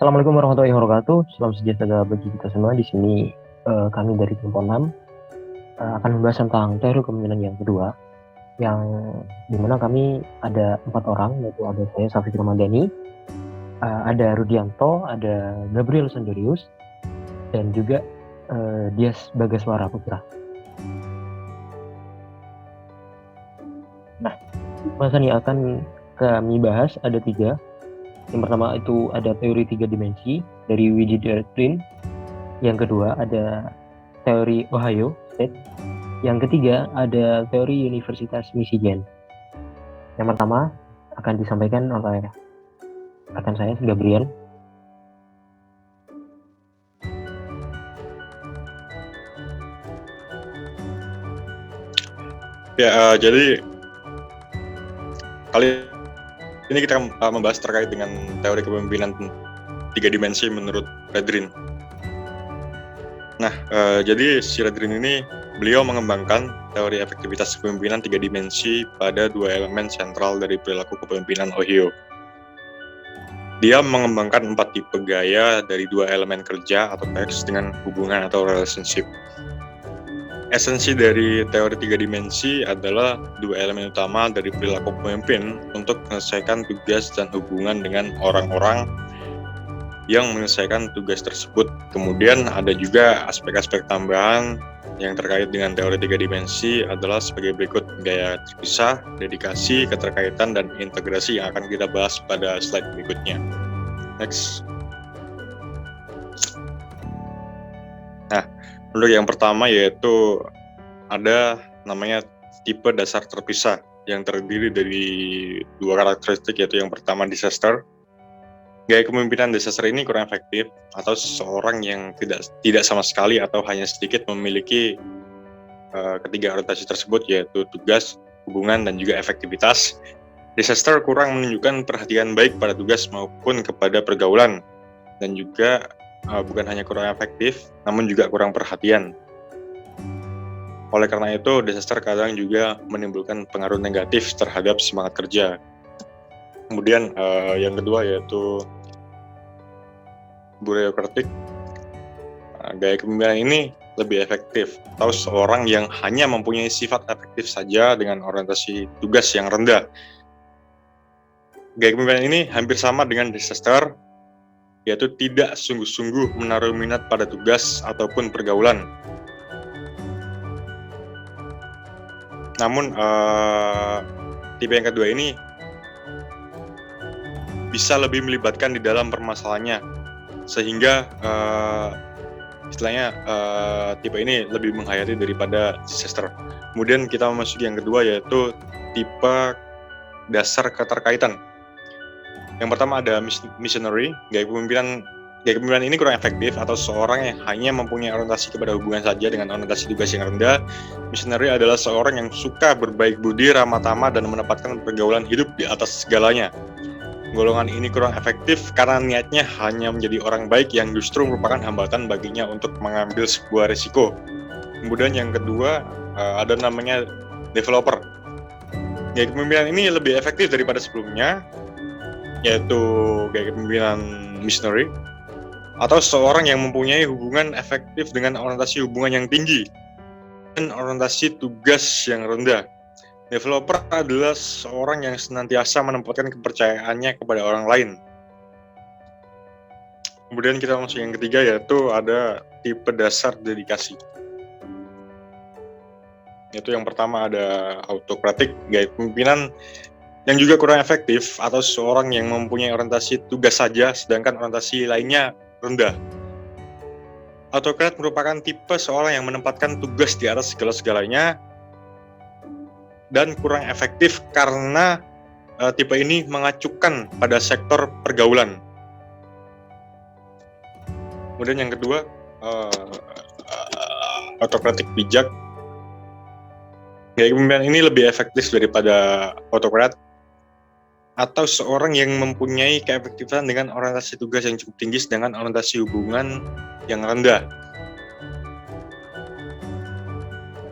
Assalamualaikum warahmatullahi wabarakatuh. Salam sejahtera bagi kita semua. Di sini kami dari Tempo 6 akan membahas tentang teori kepemimpinan yang kedua, yang dimana kami ada 4 orang, yaitu ada saya Safik Ramadhani, ada Rudianto, ada Gabriel Sandorius, dan juga Dias Bagaswara Putra. Nah, bahasan yang akan kami bahas ada 3. Yang pertama itu ada teori 3 dimensi dari Widiard Prins. Yang kedua ada teori Ohio State. Yang ketiga ada teori Universitas Michigan. Yang pertama akan disampaikan oleh rekan saya Gabriel. Ya, jadi kali ini kita membahas terkait dengan teori kepemimpinan 3 dimensi menurut Redrin. Nah, jadi si Redrin ini beliau mengembangkan teori efektivitas kepemimpinan 3 dimensi pada 2 elemen sentral dari perilaku kepemimpinan Ohio. Dia mengembangkan 4 tipe gaya dari 2 elemen kerja atau teks dengan hubungan atau relationship. Esensi dari teori 3 dimensi adalah 2 elemen utama dari perilaku pemimpin untuk menyelesaikan tugas dan hubungan dengan orang-orang yang menyelesaikan tugas tersebut. Kemudian ada juga aspek-aspek tambahan yang terkait dengan teori 3 dimensi adalah sebagai berikut: gaya terpisah, dedikasi, keterkaitan, dan integrasi yang akan kita bahas pada slide berikutnya. Next. Nah, untuk yang pertama yaitu ada namanya tipe dasar terpisah yang terdiri dari 2 karakteristik, yaitu yang pertama disaster. Gaya kepemimpinan disaster ini kurang efektif atau seseorang yang tidak sama sekali atau hanya sedikit memiliki ketiga orientasi tersebut, yaitu tugas, hubungan, dan juga efektivitas. Disaster kurang menunjukkan perhatian baik pada tugas maupun kepada pergaulan, dan juga bukan hanya kurang efektif, namun juga kurang perhatian. Oleh karena itu, disaster kadang juga menimbulkan pengaruh negatif terhadap semangat kerja. Kemudian yang kedua yaitu bureaukratik. Gaya kepemimpinan ini lebih efektif atau seorang yang hanya mempunyai sifat efektif saja dengan orientasi tugas yang rendah. Gaya kepemimpinan ini hampir sama dengan disaster, yaitu tidak sungguh-sungguh menaruh minat pada tugas ataupun pergaulan. Namun tipe yang kedua ini bisa lebih melibatkan di dalam permasalahannya, sehingga tipe ini lebih menghayati daripada disaster. Kemudian kita memasuki yang kedua yaitu tipe dasar keterkaitan. Yang pertama ada missionary. Gaya kepemimpinan ini kurang efektif atau seorang yang hanya mempunyai orientasi kepada hubungan saja dengan orientasi tugas yang rendah. Missionary adalah seorang yang suka berbaik budi, ramah tamah, dan menempatkan pergaulan hidup di atas segalanya. Golongan ini kurang efektif karena niatnya hanya menjadi orang baik yang justru merupakan hambatan baginya untuk mengambil sebuah risiko. Kemudian yang kedua ada namanya developer. Gaya kepemimpinan ini lebih efektif daripada sebelumnya, yaitu gaya kepemimpinan missionary, atau seorang yang mempunyai hubungan efektif dengan orientasi hubungan yang tinggi dan orientasi tugas yang rendah. Developer adalah seorang yang senantiasa menempatkan kepercayaannya kepada orang lain. Kemudian kita masuk yang ketiga yaitu ada tipe dasar dedikasi. Yaitu yang pertama ada autokratik, gaya kepemimpinan yang juga kurang efektif atau seorang yang mempunyai orientasi tugas saja sedangkan orientasi lainnya rendah. Autokrat merupakan tipe seorang yang menempatkan tugas di atas segala-segalanya dan kurang efektif karena tipe ini mengacukan pada sektor pergaulan. Kemudian yang kedua autokratik bijak. Gaya kepemimpinan ini lebih efektif daripada autokrat atau seorang yang mempunyai keefektifan dengan orientasi tugas yang cukup tinggi sedangkan orientasi hubungan yang rendah.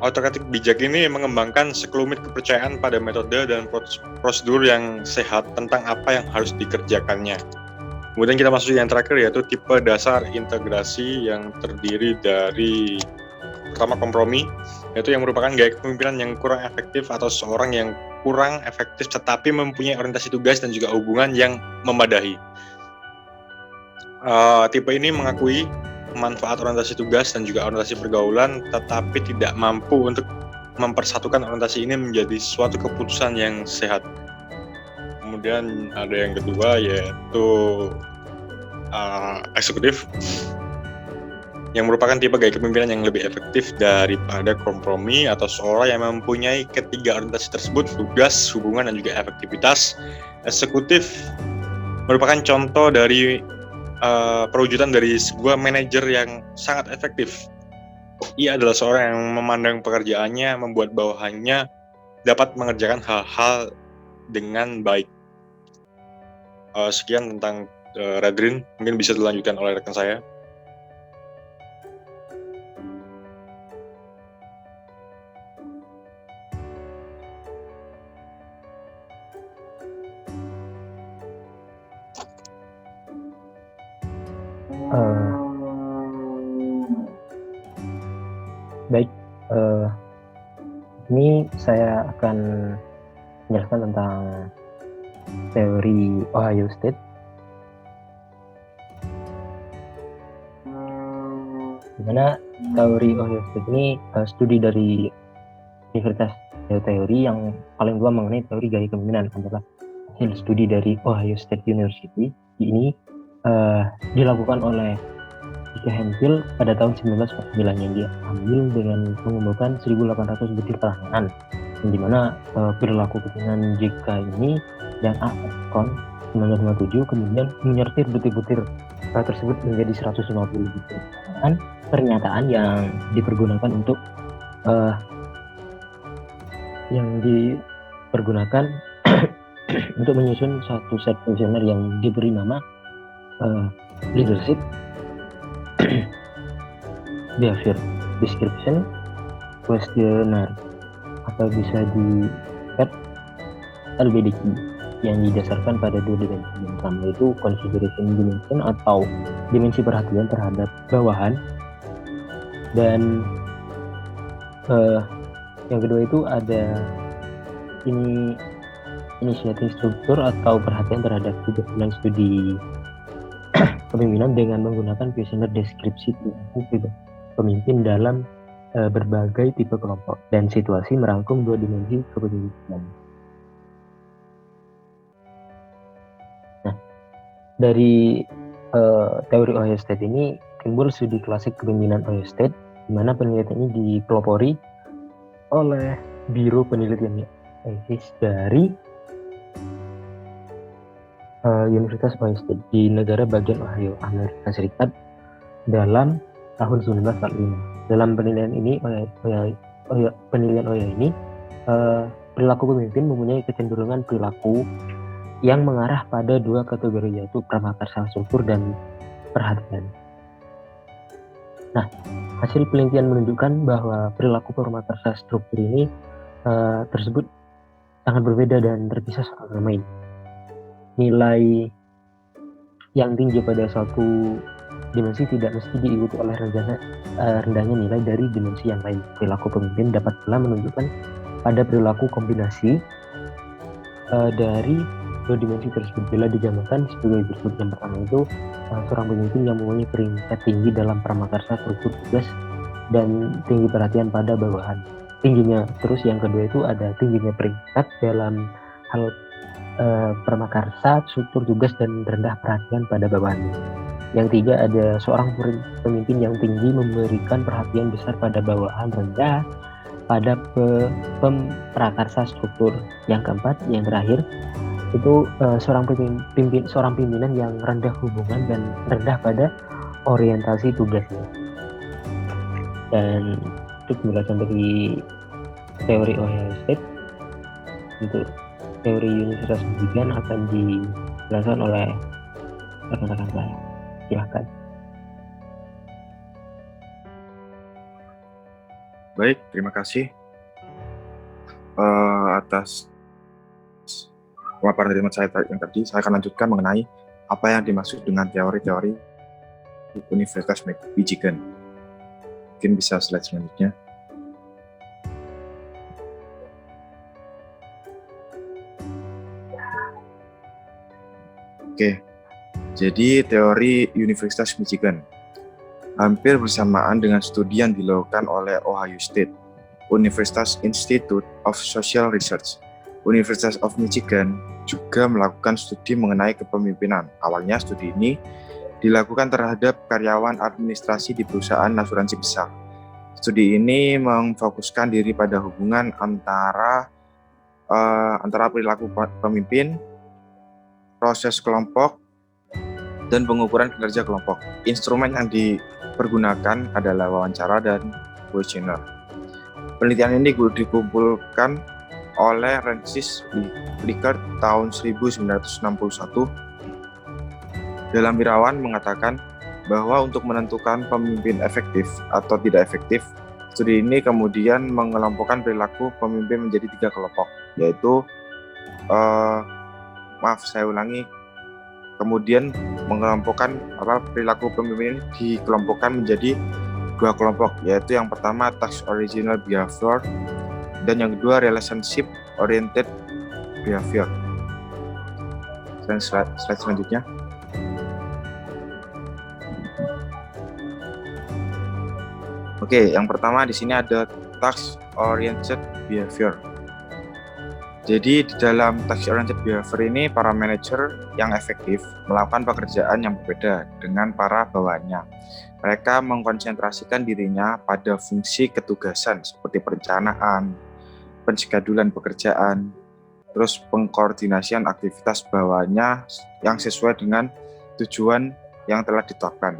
Autokratik bijak ini mengembangkan sekelumit kepercayaan pada metode dan prosedur yang sehat tentang apa yang harus dikerjakannya. Kemudian kita masuk yang terakhir, yaitu tipe dasar integrasi yang terdiri dari pertama kompromi, yaitu yang merupakan gaya kepemimpinan yang kurang efektif atau seorang yang kurang efektif tetapi mempunyai orientasi tugas dan juga hubungan yang memadai. Tipe ini mengakui manfaat orientasi tugas dan juga orientasi pergaulan, tetapi tidak mampu untuk mempersatukan orientasi ini menjadi suatu keputusan yang sehat. Kemudian ada yang kedua, yaitu eksekutif, yang merupakan tipe gaya kepemimpinan yang lebih efektif daripada kompromi atau seorang yang mempunyai ketiga orientasi tersebut, tugas, hubungan, dan juga efektivitas. Eksekutif merupakan contoh dari perwujudan dari sebuah manajer yang sangat efektif. Ia adalah seorang yang memandang pekerjaannya, membuat bawahannya dapat mengerjakan hal-hal dengan baik. Sekian tentang Radrin, mungkin bisa dilanjutkan oleh rekan saya. Baik, ini saya akan menjelaskan tentang teori Ohio State. Dimana teori Ohio State ini studi dari Universitas Teori yang paling tua mengenai teori gaya kepemimpinan adalah hasil studi dari Ohio State University. Ini dilakukan oleh Ika Hemphill pada tahun 1949 yang dia ambil dengan mengumpulkan 1.800 butir pertanyaan, di mana perilaku kepemimpinan JK ini dan Akon 1957 kemudian menyortir butir-butir tersebut menjadi 150 butir pernyataan yang dipergunakan untuk untuk menyusun satu set kuesioner yang diberi nama leadership behavior description questionnaire, atau bisa di LBDQ, yang didasarkan pada dua dimensi. Yang pertama itu consideration dimension atau dimensi perhatian terhadap bawahan, dan yang kedua itu ada initiating struktur atau perhatian terhadap tugas dan studi kepemimpinan dengan menggunakan kuesioner deskripsi pemimpin dalam berbagai tipe kelompok dan situasi, merangkum dua dimensi kepemimpinan. Nah, dari teori Ohio State ini timbul studi klasik kepemimpinan Ohio State, di mana penelitian ini dipelopori oleh Biro Penelitian dari Universitas Ohio State di negara bagian Ohio, Amerika Serikat dalam tahun 1945. Dalam penilaian ini, perilaku pemimpin mempunyai kecenderungan perilaku yang mengarah pada dua kategori, yaitu pramakarsa struktur dan perhatian. Nah, hasil penelitian menunjukkan bahwa perilaku pramakarsa struktur ini tersebut sangat berbeda dan terpisah satu sama lain. Nilai yang tinggi pada suatu dimensi tidak mesti diikuti oleh rendahnya nilai dari dimensi yang lain. Perilaku pemimpin dapat pula menunjukkan pada perilaku kombinasi dari dua dimensi tersebut. Bila digambarkan sebagai berikut. Yang pertama itu seorang pemimpin yang mempunyai peringkat tinggi dalam pramakarsa struktur tugas dan tinggi perhatian pada bawahan. Tingginya. Terus yang kedua itu ada tingginya peringkat dalam hal pramakarsa struktur tugas dan rendah perhatian pada bawahan. Yang tiga, ada seorang pemimpin yang tinggi memberikan perhatian besar pada bawahan, rendah pada prakarsa struktur. Yang keempat, yang terakhir itu seorang pimpinan yang rendah hubungan dan rendah pada orientasi tugasnya. Dan itu penjelasan dari teori Ohio State. Untuk teori Universitas Pendidikan akan dijelaskan oleh rekan-rekan saya. Silahkan. Baik, terima kasih atas pemaparan dari saya yang tadi. Saya akan lanjutkan mengenai apa yang dimaksud dengan teori-teori Universitas Michigan. Mungkin bisa slide selanjutnya. Oke, jadi teori Universitas Michigan hampir bersamaan dengan studi yang dilakukan oleh Ohio State Universitas Institute of Social Research. Universitas of Michigan juga melakukan studi mengenai kepemimpinan. Awalnya studi ini dilakukan terhadap karyawan administrasi di perusahaan asuransi besar. Studi ini memfokuskan diri pada hubungan antara perilaku pemimpin, proses kelompok, dan pengukuran kinerja kelompok. Instrumen yang dipergunakan adalah wawancara dan questionnaire. Penelitian ini dikumpulkan oleh Francis Likert tahun 1961. Dalam Wirawan mengatakan bahwa untuk menentukan pemimpin efektif atau tidak efektif, studi ini kemudian mengelompokkan perilaku pemimpin menjadi 3 kelompok, yaitu kemudian mengelompokkan perilaku pemimpin dikelompokkan menjadi 2 kelompok, yaitu yang pertama task original behavior dan yang kedua relationship oriented behavior. Slide selanjutnya. Oke, yang pertama di sini ada task oriented behavior. Jadi di dalam task oriented behavior ini para manajer yang efektif melakukan pekerjaan yang berbeda dengan para bawahannya. Mereka mengkonsentrasikan dirinya pada fungsi ketugasan seperti perencanaan, penschedulan pekerjaan, terus pengkoordinasian aktivitas bawahannya yang sesuai dengan tujuan yang telah ditetapkan.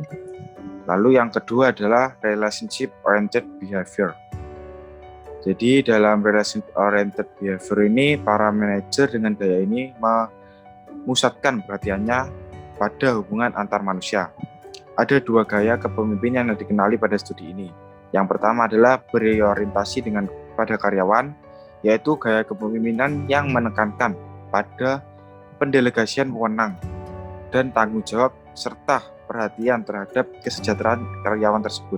Lalu yang kedua adalah relationship oriented behavior. Jadi dalam relationship oriented behavior ini para manajer dengan gaya ini memusatkan perhatiannya pada hubungan antar manusia. Ada 2 gaya kepemimpinan yang dikenali pada studi ini. Yang pertama adalah berorientasi pada karyawan, yaitu gaya kepemimpinan yang menekankan pada pendelegasian wewenang dan tanggung jawab serta perhatian terhadap kesejahteraan karyawan tersebut.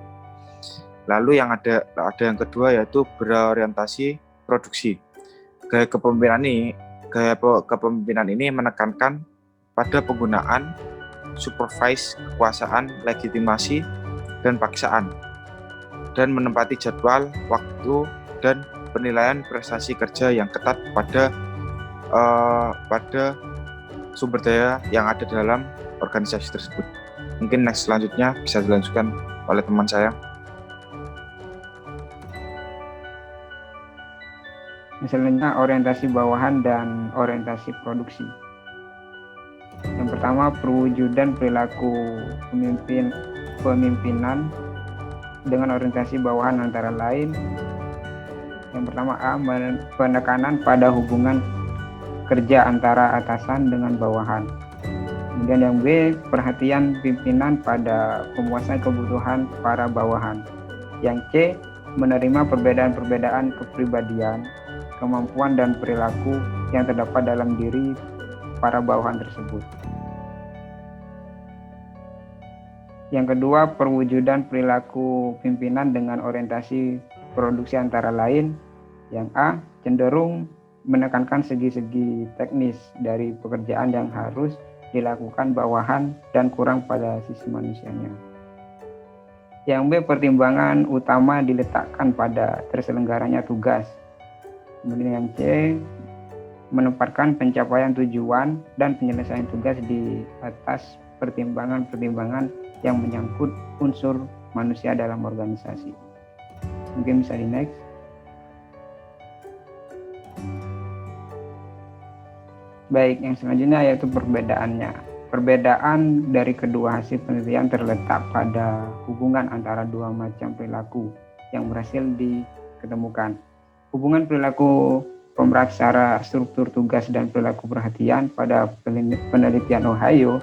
Lalu yang ada yang kedua yaitu berorientasi produksi. Gaya kepemimpinan ini menekankan pada penggunaan supervise, kekuasaan, legitimasi, dan paksaan, dan menempati jadwal, waktu, dan penilaian prestasi kerja yang ketat pada sumber daya yang ada dalam organisasi tersebut. Mungkin next selanjutnya bisa dilanjutkan oleh teman saya. Misalnya orientasi bawahan dan orientasi produksi. Yang pertama, perwujudan perilaku pemimpinan dengan orientasi bawahan antara lain. Yang pertama A, penekanan pada hubungan kerja antara atasan dengan bawahan. Kemudian yang B, perhatian pimpinan pada pemuasan kebutuhan para bawahan. Yang C, menerima perbedaan-perbedaan kepribadian, kemampuan dan perilaku yang terdapat dalam diri para bawahan tersebut. Yang kedua, perwujudan perilaku pimpinan dengan orientasi produksi antara lain. Yang A, cenderung menekankan segi-segi teknis dari pekerjaan yang harus dilakukan bawahan dan kurang pada sisi manusianya. Yang B, pertimbangan utama diletakkan pada terselenggaranya tugas. Kemudian yang C, menempatkan pencapaian tujuan dan penyelesaian tugas di atas pertimbangan-pertimbangan yang menyangkut unsur manusia dalam organisasi. Mungkin bisa di next. Baik, yang selanjutnya yaitu perbedaannya. Perbedaan dari kedua hasil penelitian terletak pada hubungan antara 2 macam perilaku yang berhasil diketemukan. Hubungan perilaku pemerat secara struktur tugas dan perilaku perhatian pada penelitian Ohio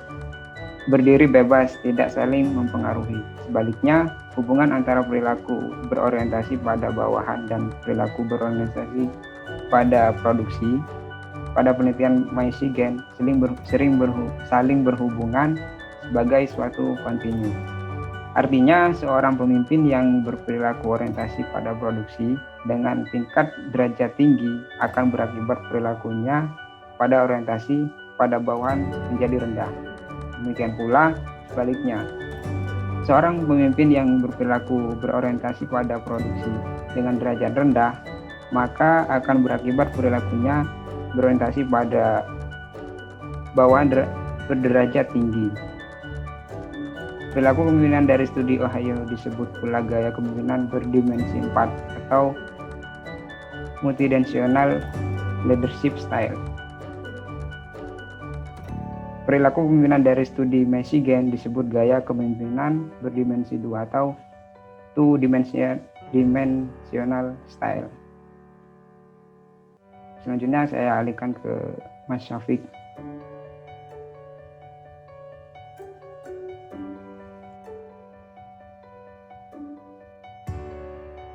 berdiri bebas, tidak saling mempengaruhi. Sebaliknya, hubungan antara perilaku berorientasi pada bawahan dan perilaku berorientasi pada produksi pada penelitian Michigan saling berhubungan sebagai suatu kontinu. Artinya, seorang pemimpin yang berperilaku orientasi pada produksi dengan tingkat derajat tinggi akan berakibat perilakunya pada orientasi pada bawahan menjadi rendah. Demikian pula sebaliknya, seorang pemimpin yang berperilaku berorientasi pada produksi dengan derajat rendah, maka akan berakibat perilakunya berorientasi pada bawahan berderajat tinggi. Perilaku kepemimpinan dari studi Ohio disebut pula gaya kepemimpinan berdimensi 4 atau multidimensional leadership style. Perilaku kepemimpinan dari studi Michigan disebut gaya kepemimpinan berdimensi 2 atau two-dimensional style. Selanjutnya saya alihkan ke Mas Syafiq.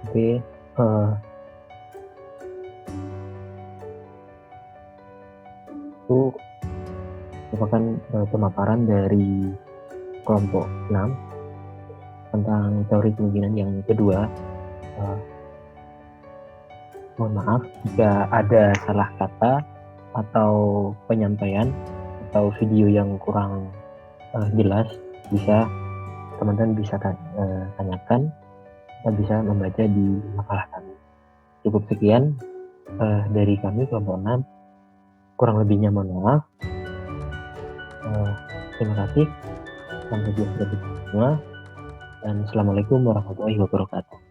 Oke, itu merupakan pemaparan dari kelompok 6 tentang teori kepemimpinan yang kedua. Mohon maaf jika ada salah kata atau penyampaian atau video yang kurang jelas, teman-teman bisa tanyakan. Kita bisa membaca di makalah kami. Cukup sekian dari kami kelompok 6. Kurang lebihnya mohon maaf. Terima kasih. Sampai jumpa semua. Dan Assalamualaikum warahmatullahi wabarakatuh.